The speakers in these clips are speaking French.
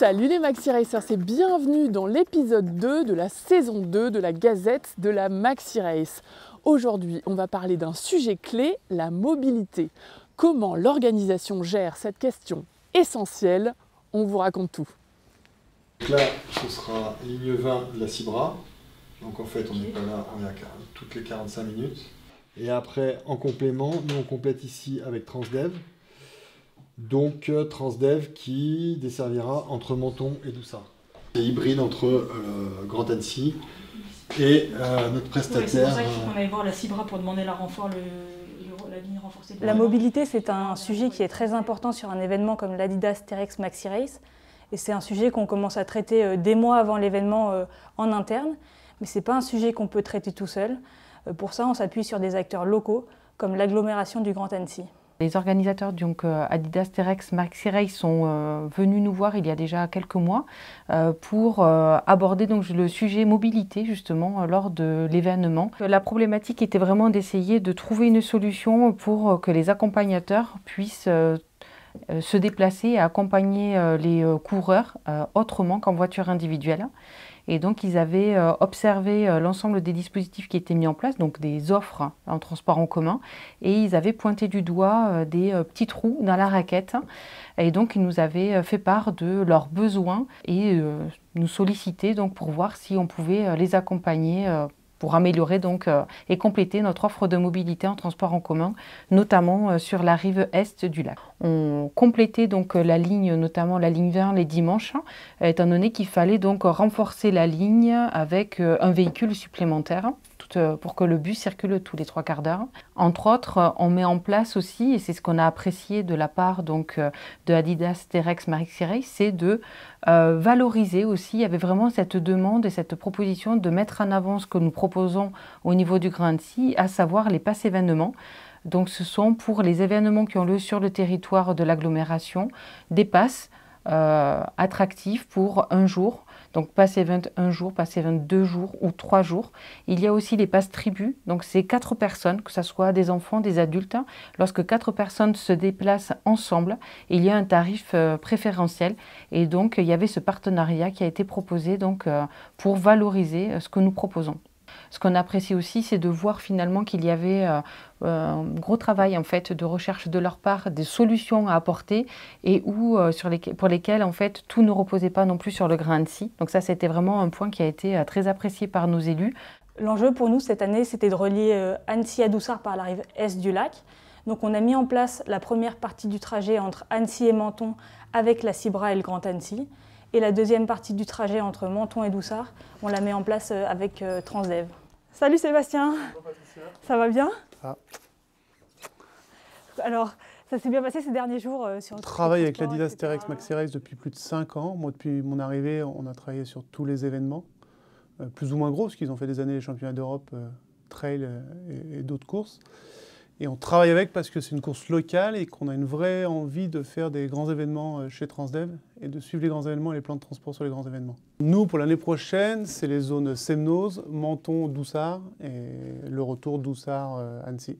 Salut les Maxi Racers et bienvenue dans l'épisode 2 de la saison 2 de la Gazette de la Maxi Race. Aujourd'hui, on va parler d'un sujet clé, la mobilité. Comment l'organisation gère cette question essentielle? On vous raconte tout. Donc là, ce sera ligne 20 de la Cibra. Donc en fait, on n'est pas là, on est à toutes les 45 minutes. Et après, en complément, nous on complète ici avec Transdev. Donc Transdev qui desservira entre Menton et Doussard. C'est hybride entre Grand Annecy et notre prestataire. C'est pour ça qu'on allait voir la Cibra pour demander la ligne renforcée. La mobilité, c'est un sujet qui est très important sur un événement comme l'Adidas Terrex Maxi Race. Et c'est un sujet qu'on commence à traiter des mois avant l'événement en interne. Mais ce n'est pas un sujet qu'on peut traiter tout seul. Pour ça, on s'appuie sur des acteurs locaux, comme l'agglomération du Grand Annecy. Les organisateurs donc Adidas Terrex Maxi Race sont venus nous voir il y a déjà quelques mois pour aborder donc le sujet mobilité justement lors de l'événement. La problématique était vraiment d'essayer de trouver une solution pour que les accompagnateurs puissent se déplacer et accompagner les coureurs autrement qu'en voiture individuelle. Et donc ils avaient observé l'ensemble des dispositifs qui étaient mis en place, donc des offres en transport en commun, et ils avaient pointé du doigt des petits trous dans la raquette. Et donc ils nous avaient fait part de leurs besoins et nous sollicitaient donc pour voir si on pouvait les accompagner pour améliorer donc, et compléter notre offre de mobilité en transport en commun, notamment sur la rive est du lac. On complétait donc la ligne, notamment la ligne 20 les dimanches, étant donné qu'il fallait donc renforcer la ligne avec un véhicule supplémentaire pour que le bus circule tous les 3 quarts d'heure. Entre autres, on met en place aussi, et c'est ce qu'on a apprécié de la part donc, de Adidas Terrex Maxi Race, c'est de valoriser aussi. Il y avait vraiment cette demande et cette proposition de mettre en avant ce que nous proposons au niveau du Grand Annecy, à savoir les passes événements. Donc ce sont pour les événements qui ont lieu sur le territoire de l'agglomération, des passes attractifs pour un jour. Donc pass event 1 jour, pass event 2 jours ou 3 jours. Il y a aussi les passes tribus, donc c'est 4 personnes, que ce soit des enfants, des adultes. Lorsque 4 personnes se déplacent ensemble, il y a un tarif préférentiel. Et donc il y avait ce partenariat qui a été proposé donc, pour valoriser ce que nous proposons. Ce qu'on apprécie aussi, c'est de voir finalement qu'il y avait un gros travail en fait, de recherche de leur part, des solutions à apporter et pour lesquelles en fait, tout ne reposait pas non plus sur le Grand Annecy. Donc ça, c'était vraiment un point qui a été très apprécié par nos élus. L'enjeu pour nous cette année, c'était de relier Annecy à Doussard par la rive est du lac. Donc on a mis en place la première partie du trajet entre Annecy et Menton avec la Cibra et le Grand Annecy. Et la deuxième partie du trajet entre Menton et Doussard, on la met en place avec Transdev. Salut Sébastien. Bonjour Patricia. Ça va bien? Ah. Alors, ça s'est bien passé ces derniers jours sur le travaille avec l'Adidas Terrex Maxi Race depuis plus de 5 ans. Moi, depuis mon arrivée, on a travaillé sur tous les événements, plus ou moins gros, parce qu'ils ont fait des années les championnats d'Europe, trail et d'autres courses. Et on travaille avec parce que c'est une course locale et qu'on a une vraie envie de faire des grands événements chez Transdev et de suivre les grands événements et les plans de transport sur les grands événements. Nous, pour l'année prochaine, c'est les zones Semnoz, Menton, Doussard et le retour Doussard-Annecy,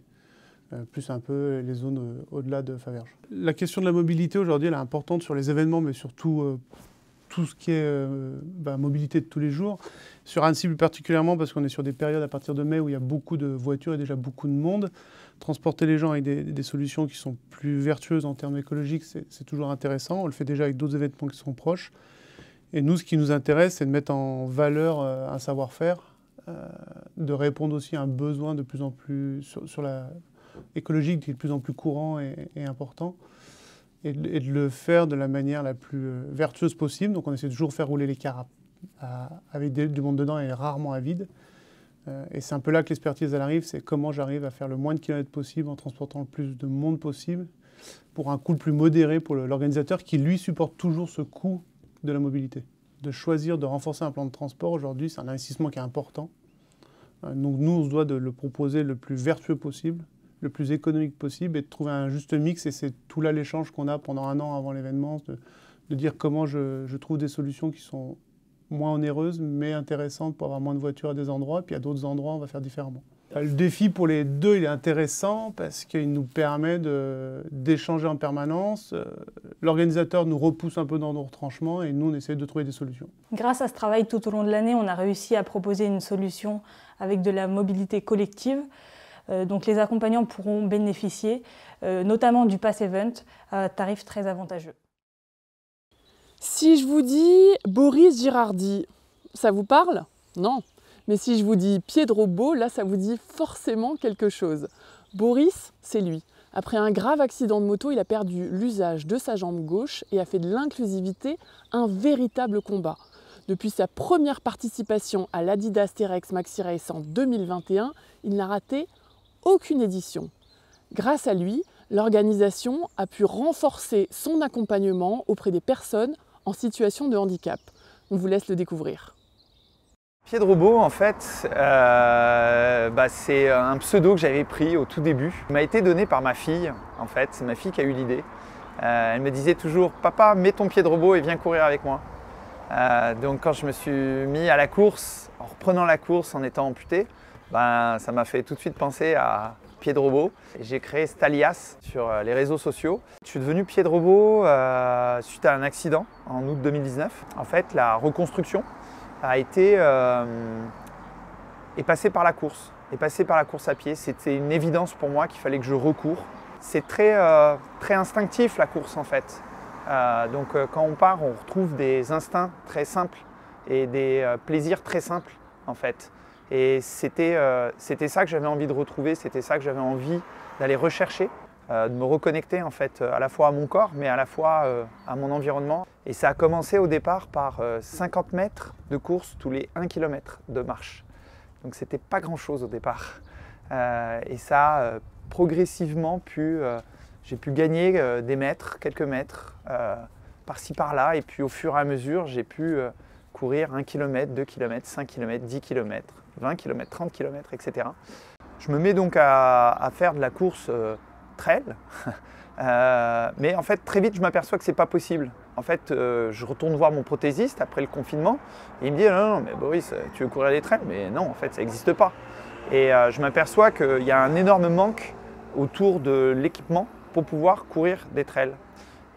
plus un peu les zones au-delà de Faverges. La question de la mobilité aujourd'hui, elle est importante sur les événements, mais surtout tout ce qui est mobilité de tous les jours. Sur Annecy plus particulièrement parce qu'on est sur des périodes à partir de mai où il y a beaucoup de voitures et déjà beaucoup de monde. Transporter les gens avec des solutions qui sont plus vertueuses en termes écologiques, c'est toujours intéressant. On le fait déjà avec d'autres événements qui sont proches. Et nous, ce qui nous intéresse, c'est de mettre en valeur un savoir-faire, de répondre aussi à un besoin de plus en plus sur la écologique qui est de plus en plus courant et important. Et de le faire de la manière la plus vertueuse possible. Donc on essaie toujours de faire rouler les cars avec du monde dedans et rarement à vide. Et c'est un peu là que l'expertise arrive, c'est comment j'arrive à faire le moins de kilomètres possible en transportant le plus de monde possible pour un coût le plus modéré pour l'organisateur qui lui supporte toujours ce coût de la mobilité. De choisir de renforcer un plan de transport aujourd'hui, c'est un investissement qui est important. Donc nous, on se doit de le proposer le plus vertueux possible, le plus économique possible et de trouver un juste mix. Et c'est tout là l'échange qu'on a pendant 1 an avant l'événement, de dire comment je trouve des solutions qui sont moins onéreuses mais intéressantes pour avoir moins de voitures à des endroits. Et puis à d'autres endroits, on va faire différemment. Le défi pour les deux, il est intéressant parce qu'il nous permet d'échanger en permanence. L'organisateur nous repousse un peu dans nos retranchements et nous, on essaie de trouver des solutions. Grâce à ce travail tout au long de l'année, on a réussi à proposer une solution avec de la mobilité collective. Donc les accompagnants pourront bénéficier notamment du Pass Event à tarif très avantageux. Si je vous dis Boris Girardi, ça vous parle? Non. Mais si je vous dis pied de robot, là ça vous dit forcément quelque chose. Boris, c'est lui. Après un grave accident de moto, il a perdu l'usage de sa jambe gauche et a fait de l'inclusivité un véritable combat. Depuis sa première participation à l'Adidas T-Rex Maxi Race en 2021, il n'a raté aucune édition. Grâce à lui, l'organisation a pu renforcer son accompagnement auprès des personnes en situation de handicap. On vous laisse le découvrir. Pied de robot, en fait, c'est un pseudo que j'avais pris au tout début. Il m'a été donné par ma fille, en fait. C'est ma fille qui a eu l'idée. Elle me disait toujours « Papa, mets ton pied de robot et viens courir avec moi ». Donc quand je me suis mis à la course, en reprenant la course en étant amputé, ça m'a fait tout de suite penser à pied de robot. J'ai créé Stalias sur les réseaux sociaux. Je suis devenu pied de robot suite à un accident en août 2019. En fait, la reconstruction est passé par la course, à pied. C'était une évidence pour moi qu'il fallait que je recours. C'est très instinctif la course en fait. Donc quand on part, on retrouve des instincts très simples et des plaisirs très simples en fait. Et c'était ça que j'avais envie de retrouver, c'était ça que j'avais envie d'aller rechercher, de me reconnecter en fait à la fois à mon corps mais à la fois à mon environnement. Et ça a commencé au départ par 50 mètres de course tous les 1 km de marche. Donc c'était pas grand chose au départ. Et ça a progressivement j'ai pu gagner des mètres, quelques mètres, par-ci par-là. Et puis au fur et à mesure, j'ai pu courir 1 km, 2 km, 5 km, 10 km, 20 km, 30 km, etc. Je me mets donc à faire de la course trail. Mais en fait, très vite, je m'aperçois que ce n'est pas possible. En fait, je retourne voir mon prothésiste après le confinement et il me dit « Non, mais Boris, tu veux courir des trails ?» Mais non, en fait, ça n'existe pas. Et je m'aperçois qu'il y a un énorme manque autour de l'équipement pour pouvoir courir des trails.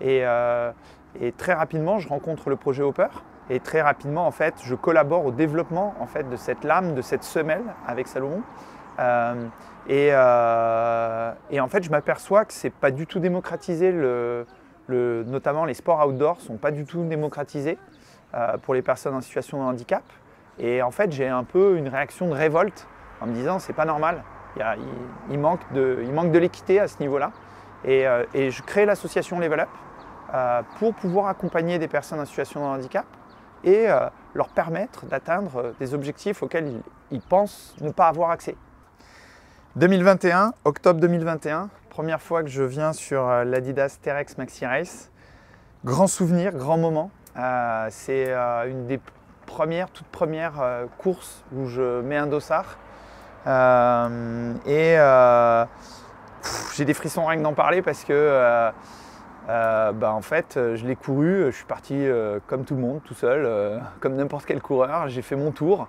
Et très rapidement, je rencontre le projet Hopper. Et très rapidement, en fait, je collabore au développement en fait, de cette lame, de cette semelle avec Salomon. Et en fait, je m'aperçois que ce n'est pas du tout démocratisé, notamment les sports outdoor ne sont pas du tout démocratisés pour les personnes en situation de handicap. Et en fait, j'ai un peu une réaction de révolte en me disant c'est pas normal, il manque de l'équité à ce niveau-là. Et je crée l'association Level Up pour pouvoir accompagner des personnes en situation de handicap et leur permettre d'atteindre des objectifs auxquels ils pensent ne pas avoir accès. 2021, octobre 2021, première fois que je viens sur l'Adidas T-Rex Maxi Race. Grand souvenir, grand moment. C'est une des toutes premières courses où je mets un dossard. J'ai des frissons rien que d'en parler parce que en fait, je l'ai couru, je suis parti comme tout le monde, tout seul, comme n'importe quel coureur. J'ai fait mon tour.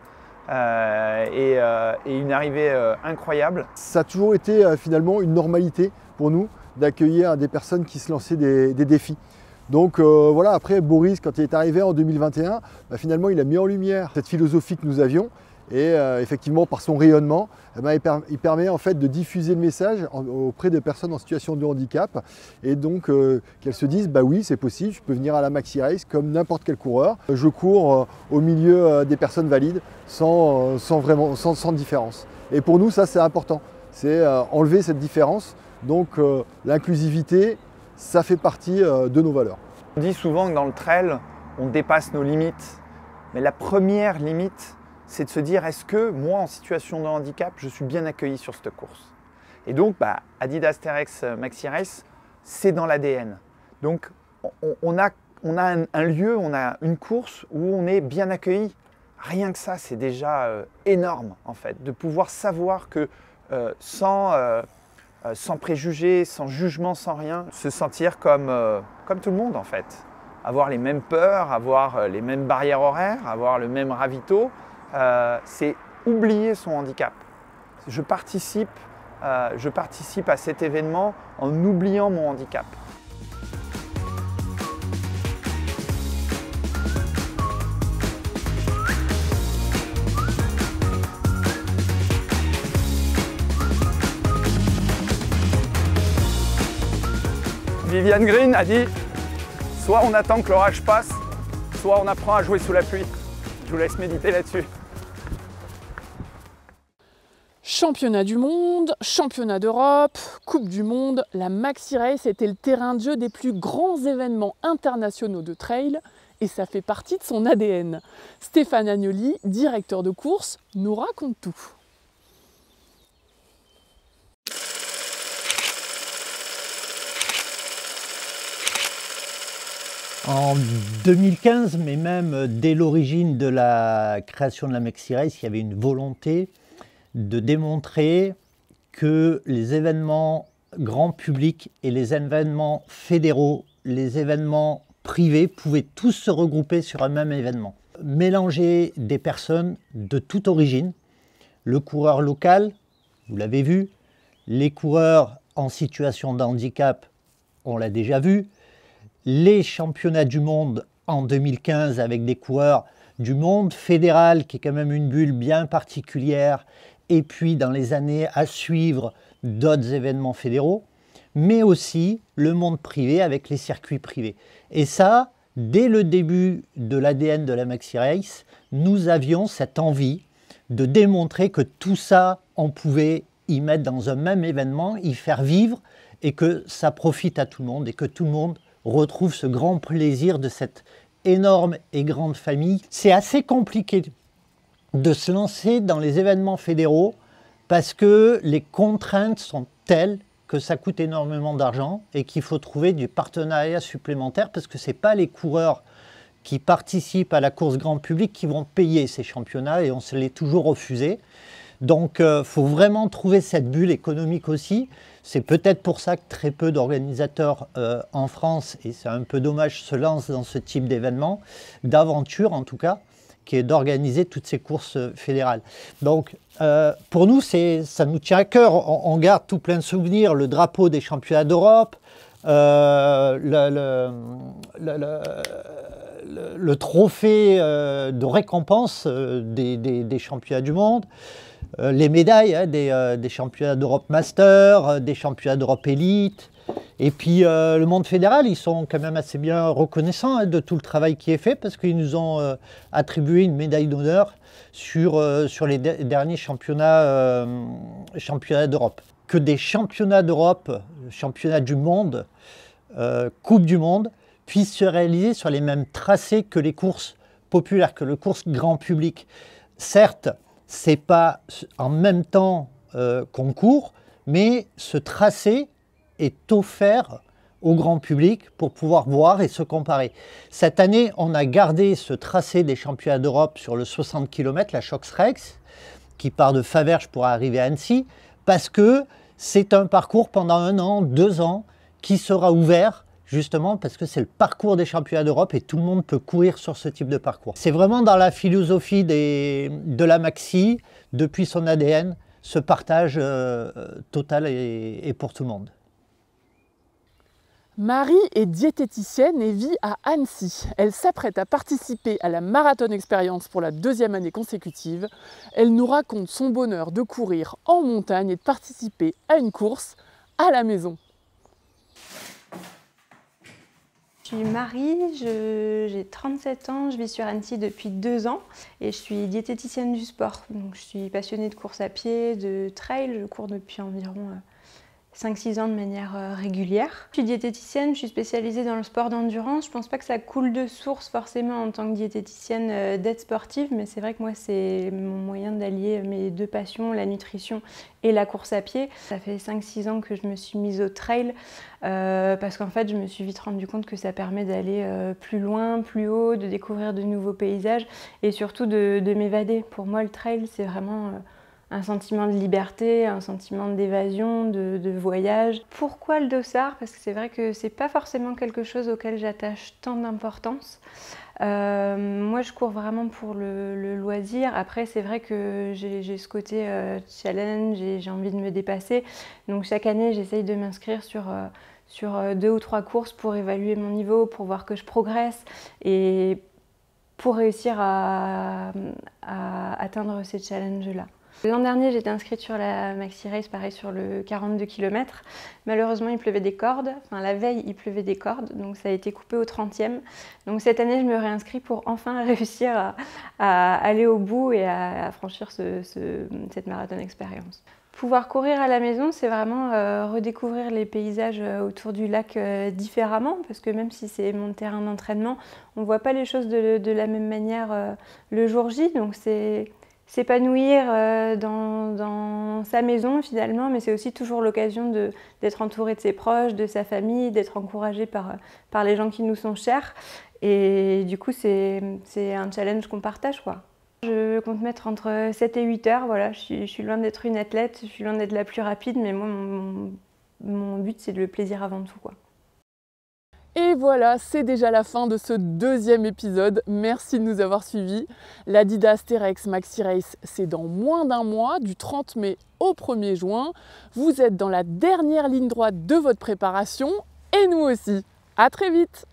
Et une arrivée incroyable. Ça a toujours été finalement une normalité pour nous d'accueillir des personnes qui se lançaient des défis. Donc voilà, après Boris, quand il est arrivé en 2021, finalement il a mis en lumière cette philosophie que nous avions et effectivement par son rayonnement, il permet en fait de diffuser le message auprès des personnes en situation de handicap et donc qu'elles se disent bah oui c'est possible, je peux venir à la Maxi Race comme n'importe quel coureur. Je cours au milieu des personnes valides sans différence. Et pour nous ça c'est important, c'est enlever cette différence, donc l'inclusivité ça fait partie de nos valeurs. On dit souvent que dans le trail on dépasse nos limites, mais la première limite c'est de se dire est-ce que moi en situation de handicap je suis bien accueilli sur cette course. Et donc Adidas T-Rex Maxi Race c'est dans l'ADN. Donc on a un lieu, on a une course où on est bien accueilli. Rien que ça c'est déjà énorme en fait, de pouvoir savoir que sans préjugés, sans jugement, sans rien, se sentir comme tout le monde en fait. Avoir les mêmes peurs, avoir les mêmes barrières horaires, avoir le même ravito. C'est oublier son handicap. je participe à cet événement en oubliant mon handicap. Viviane Green a dit « Soit on attend que l'orage passe, soit on apprend à jouer sous la pluie ». Je vous laisse méditer là-dessus. Championnat du monde, championnat d'Europe, Coupe du monde, la Maxi Race était le terrain de jeu des plus grands événements internationaux de trail et ça fait partie de son ADN. Stéphane Agnoli, directeur de course, nous raconte tout. En 2015, mais même dès l'origine de la création de la Maxi Race, il y avait une volonté de démontrer que les événements grand public et les événements fédéraux, les événements privés pouvaient tous se regrouper sur un même événement. Mélanger des personnes de toute origine, le coureur local, vous l'avez vu, les coureurs en situation de handicap, on l'a déjà vu, les championnats du monde en 2015 avec des coureurs du monde fédéral qui est quand même une bulle bien particulière et puis dans les années à suivre d'autres événements fédéraux, mais aussi le monde privé avec les circuits privés. Et ça, dès le début de l'ADN de la Maxi Race, nous avions cette envie de démontrer que tout ça, on pouvait y mettre dans un même événement, y faire vivre et que ça profite à tout le monde et que tout le monde retrouve ce grand plaisir de cette énorme et grande famille. C'est assez compliqué de se lancer dans les événements fédéraux parce que les contraintes sont telles que ça coûte énormément d'argent et qu'il faut trouver du partenariat supplémentaire parce que ce n'est pas les coureurs qui participent à la course grand public qui vont payer ces championnats et on se l'est toujours refusé. Donc il faut vraiment trouver cette bulle économique aussi. C'est peut-être pour ça que très peu d'organisateurs en France, et c'est un peu dommage, se lancent dans ce type d'événement, d'aventure en tout cas, qui est d'organiser toutes ces courses fédérales. Donc pour nous, ça nous tient à cœur. On garde tout plein de souvenirs, le drapeau des championnats d'Europe, le trophée de récompense des championnats du monde, les médailles des championnats d'Europe Master, des championnats d'Europe Élite. Et puis le monde fédéral, ils sont quand même assez bien reconnaissants de tout le travail qui est fait parce qu'ils nous ont attribué une médaille d'honneur sur les derniers championnats d'Europe. Que des championnats d'Europe, championnats du monde, Coupe du monde, puissent se réaliser sur les mêmes tracés que les courses populaires, que le course grand public. Certes, ce n'est pas en même temps qu'on court, mais ce tracé est offert au grand public pour pouvoir voir et se comparer. Cette année, on a gardé ce tracé des championnats d'Europe sur le 60 km, la Shox Rex, qui part de Faverges pour arriver à Annecy, parce que c'est un parcours pendant 1 an, 2 ans, qui sera ouvert justement parce que c'est le parcours des championnats d'Europe et tout le monde peut courir sur ce type de parcours. C'est vraiment dans la philosophie de la Maxi, depuis son ADN, ce partage total et pour tout le monde. Marie est diététicienne et vit à Annecy. Elle s'apprête à participer à la Marathon Experience pour la 2e année consécutive. Elle nous raconte son bonheur de courir en montagne et de participer à une course à la maison. Je suis Marie, j'ai 37 ans, je vis sur Annecy depuis 2 ans et je suis diététicienne du sport. Donc, je suis passionnée de course à pied, de trail, je cours depuis environ 5-6 ans de manière régulière. Je suis diététicienne, je suis spécialisée dans le sport d'endurance. Je ne pense pas que ça coule de source forcément en tant que diététicienne d'être sportive, mais c'est vrai que moi c'est mon moyen d'allier mes 2 passions, la nutrition et la course à pied. Ça fait 5-6 ans que je me suis mise au trail parce qu'en fait je me suis vite rendu compte que ça permet d'aller plus loin, plus haut, de découvrir de nouveaux paysages et surtout de m'évader. Pour moi le trail c'est vraiment un sentiment de liberté, un sentiment d'évasion, de voyage. Pourquoi le dossard? Parce que c'est vrai que c'est pas forcément quelque chose auquel j'attache tant d'importance. Moi, je cours vraiment pour le loisir. Après, c'est vrai que j'ai ce côté challenge, j'ai envie de me dépasser. Donc chaque année, j'essaye de m'inscrire sur 2 ou 3 courses pour évaluer mon niveau, pour voir que je progresse et pour réussir à atteindre ces challenges-là. L'an dernier, j'étais inscrite sur la Maxi Race, pareil sur le 42 km. Malheureusement, il pleuvait des cordes. Enfin, la veille, il pleuvait des cordes, donc ça a été coupé au 30e. Donc cette année, je me réinscris pour enfin réussir à aller au bout et à franchir cette marathon expérience. Pouvoir courir à la maison, c'est vraiment redécouvrir les paysages autour du lac différemment, parce que même si c'est mon terrain d'entraînement, on ne voit pas les choses de la même manière le jour J. Donc c'est s'épanouir dans sa maison finalement, mais c'est aussi toujours l'occasion d'être entouré de ses proches, de sa famille, d'être encouragé par les gens qui nous sont chers. Et du coup, c'est un challenge qu'on partage, quoi. Je compte mettre entre 7 et 8 heures, voilà, je suis loin d'être une athlète, je suis loin d'être la plus rapide, mais moi, mon but, c'est le plaisir avant tout, quoi. Et voilà, c'est déjà la fin de ce 2e épisode. Merci de nous avoir suivis. L'Adidas Terrex Maxi Race, c'est dans moins d'1 mois, du 30 mai au 1er juin. Vous êtes dans la dernière ligne droite de votre préparation, et nous aussi. À très vite!